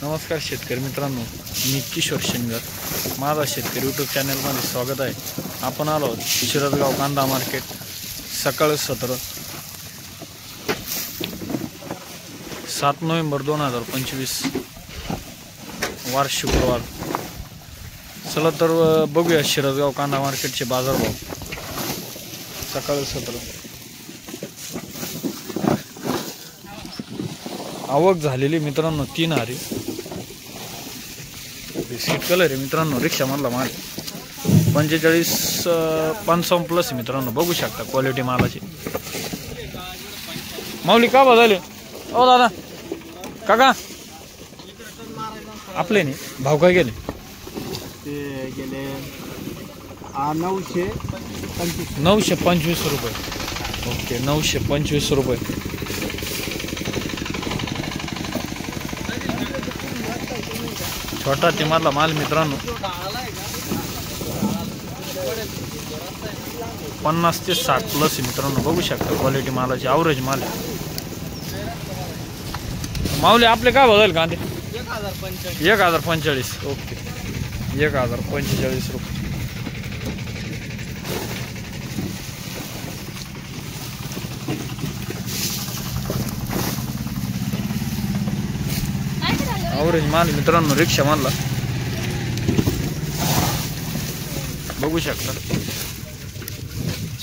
नमस्कार शेतकरी मित्रांनो, मी किशोर शिंगर, माझा शेतकरी यूट्यूब चॅनलमध्ये स्वागत आहे। आपण आलो शिरदगाव कांदा मार्केट, सकाळ 7 नोव्हेंबर 2025 वार शुक्रवार। चला तर बघूया शिरदगाव कांदा मार्केटचे बाजारभाव। सकाळ 17 आवक झालेली मित्रांनो 3 हारी। बिस्किट कलर आहे मित्रांनो, रिक्षा मधला माल 45-55 प्लस मित्रांनो, बघू शकता क्वालिटी मालाची। माऊली का बदलले ओ दादा काका आपले नाही भाव काय गेले? ते गेले 925 रुपये। ओके 925 रुपये। छोटा तिमारला माल मित्रांनो 50 ते 60 प्लस मित्रांनो, बघू शकता क्वालिटी मालाची, ॲव्हरेज माल आहे। माऊली आपले काय बदल कांदे? 1045। ओके 1045 रुपये। ॲव्हरेज माल मित्रांनो, रिक्षा मानला बघू शकता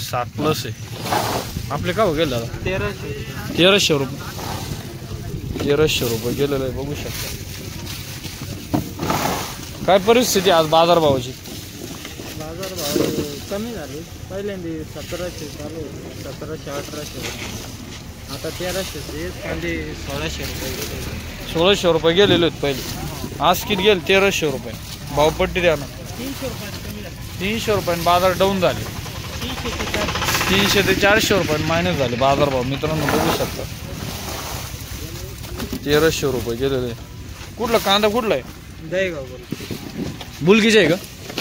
60 प्लस आहे। आपले का हो गेले दादा? 1300 रुपये। 1300 रुपये गेलेलं आहे, बघू शकता। काय परिस्थिती आज बाजारभावाची? बाजारभाव कमी झाले, पहिल्यांदा 1700 चालू, 1700-1800, आता 1300 कांदे 1600 रुपये गेले। 1600 रुपये गेलेले आहेत पहिले, आज किती गेले? 1300 रुपये। भावपट्टी द्या ना। 300 रुपये बाजार डाऊन झाले, 300 ते 400 रुपये मायनस झाले बाजारभाव मित्रांनो, बघू शकता। 1300 रुपये गेलेले। कुठला कांदा कुठला आहे? दहीगाव बुलकीचे आहे का?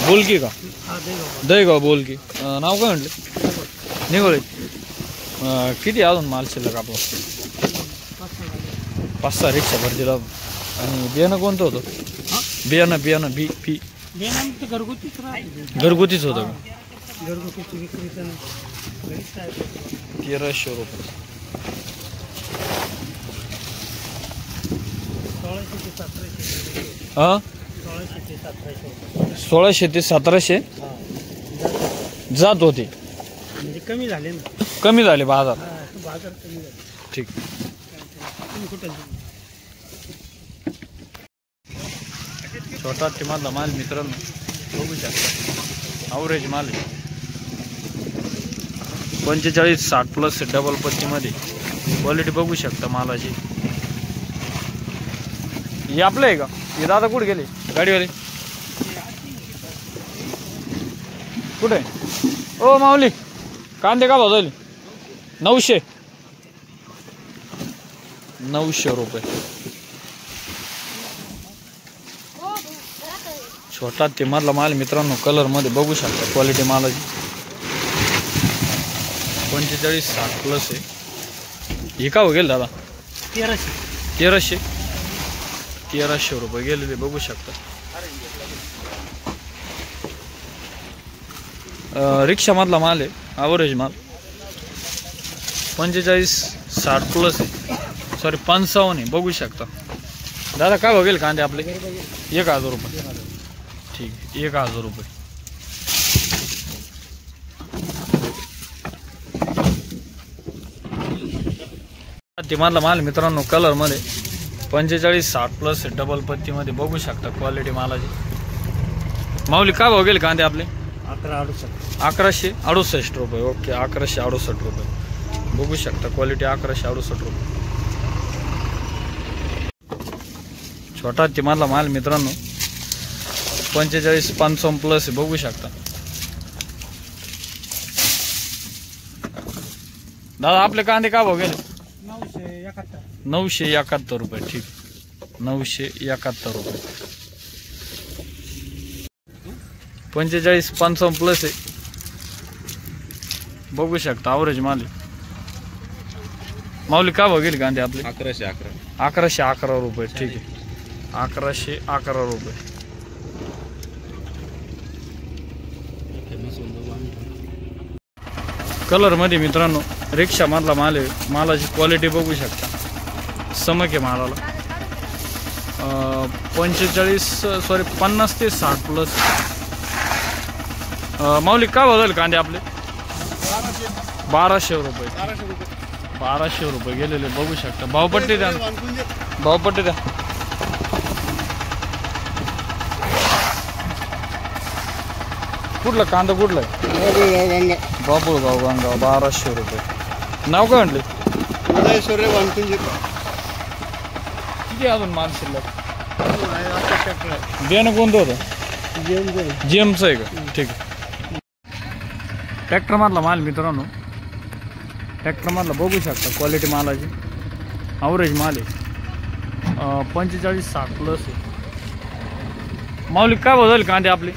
बोलकी का? दहीगाव बोलकी। नाव काय म्हटले? निगोळे। किती अजून माल शिल्लक आपला? 5-6 रिक्षा भरतील। आणि बियाणं कोणतं होतं? बियाणं बी फी घरगुतीच होतं का? 1300 रुपये। 1600 ते 1700 जात होते, म्हणजे कमी झाले ना, कमी झाले बाजार कमी झाले। ठीक। छोटा तिमारला माल मित्रांनो, बघू शकता ॲव्हरेज माल आहे। 45-60 प्लस डबल पत्तीमध्ये क्वालिटी बघू शकता मालाची। हे आपलं आहे का? हे दादा कुठे गेले गाडीवाले? कुठे? ओ माऊली कांदे का बदलले? 900 रुपये। छोटा तिमारला माल मित्रांनो, कलर मध्ये बघू शकता क्वालिटी मालाची। 45-60 प्लस आहे। हे का हो गेलं दादा? 1300 रुपये गेलेले, बघू शकता। रिक्षा मधला माल आहे, ॲव्हरेज माल 45-60 प्लस आहे, सॉरी 55 आहे, बघू शकता। दादा काय बघेल कांदे आपले? 1000 रुपये। ठीक, 1000 रुपये। तिमारला माल मित्रांनो, कलर मध्ये 45-60 प्लस डबल पत्ती मध्ये, बघू शकता क्वालिटी मालाची। माऊली काय बघेल कांदे आपले? 1168 रुपये। ओके 1168 रुपये, बघू शकता क्वालिटी 1168 रुपये। छोटा तिमारला माल मित्रांनो 45-55 प्लस आहे, बघू शकता। दादा आपले कांदे का भाव गेले? 971 रुपये। ठीक, 971 रुपये। 45-55 प्लस आहे, बघू शकता ॲव्हरेज माल आहे। माऊली का बघेल कांदे आपले? 1111 1111 रुपये। ठीक आहे 1111 रुपये. कलरमध्ये मित्रांनो रिक्षामधला माल आहे. मालाची क्वालिटी बघू शकता. समक आहे मालाला. 50 ते 60 प्लस. माऊली काय बदल कांदे आपले? 1200 रुपये. 1200 रुपये गेलेले बघू शकता. भावपट्टी द्या. भावपट्टी द्या. कुठलं कांदा कुठलं आहे? बाबुळगाव गंगा. 1200 रुपये. नाव काय म्हटले? किती अजून माल शिल्लक? बियाणं कोणतं होतं? जीएमचं आहे का? ठीक आहे. ट्रॅक्टरमधला माल मित्रांनो. ट्रॅक्टरमधला बघू शकता क्वालिटी मालाची. ॲव्हरेज माल आहे. 45-60 प्लस आहे. माऊली काय भाव झाले कांदे आपले?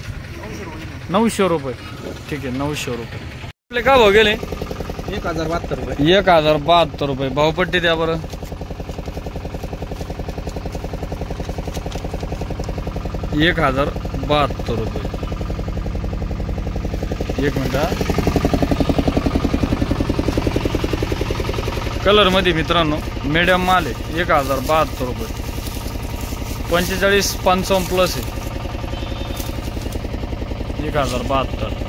900 रुपये. ठीक आहे 900 रुपये. आपले काय भाव गेले? 1072 रुपये. 1072 रुपये. भावपट्टी द्या बरं. 1072 रुपये. एक मिनिट. कलरमध्ये मित्रांनो मीडियम माल आहे. 1072 रुपये. 45-55 प्लस आहे. 1072.